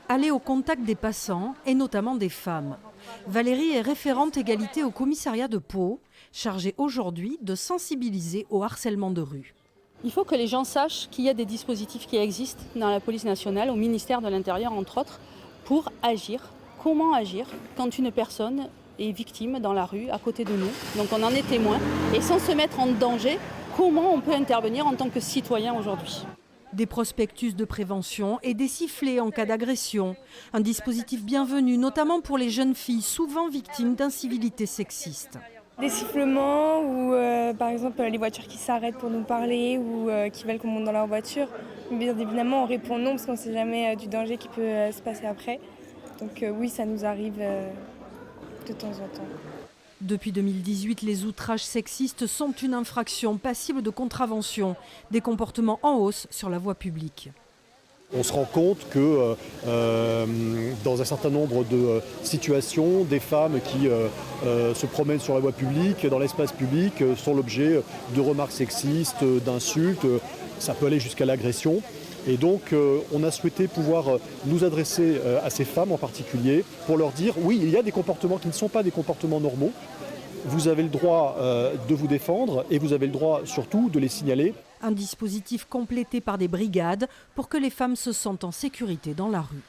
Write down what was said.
aller au contact des passants et notamment des femmes. Valérie est référente égalité au commissariat de Pau, chargée aujourd'hui de sensibiliser au harcèlement de rue. Il faut que les gens sachent qu'il y a des dispositifs qui existent dans la police nationale, au ministère de l'Intérieur entre autres, pour agir. Comment agir quand une personne est victime dans la rue à côté de nous, donc on en est témoin, et sans se mettre en danger, comment on peut intervenir en tant que citoyen aujourd'hui. Des prospectus de prévention et des sifflets en cas d'agression. Un dispositif bienvenu, notamment pour les jeunes filles souvent victimes d'incivilités sexistes. Des sifflements ou par exemple les voitures qui s'arrêtent pour nous parler ou qui veulent qu'on monte dans leur voiture. Bien évidemment on répond non parce qu'on ne sait jamais du danger qui peut se passer après. Donc oui, ça nous arrive de temps en temps. Depuis 2018, les outrages sexistes sont une infraction passible de contravention, des comportements en hausse sur la voie publique. On se rend compte que dans un certain nombre de situations, des femmes qui se promènent sur la voie publique, dans l'espace public, sont l'objet de remarques sexistes, d'insultes. Ça peut aller jusqu'à l'agression. Et donc on a souhaité pouvoir nous adresser à ces femmes en particulier pour leur dire oui, il y a des comportements qui ne sont pas des comportements normaux. Vous avez le droit de vous défendre et vous avez le droit surtout de les signaler. Un dispositif complété par des brigades pour que les femmes se sentent en sécurité dans la rue.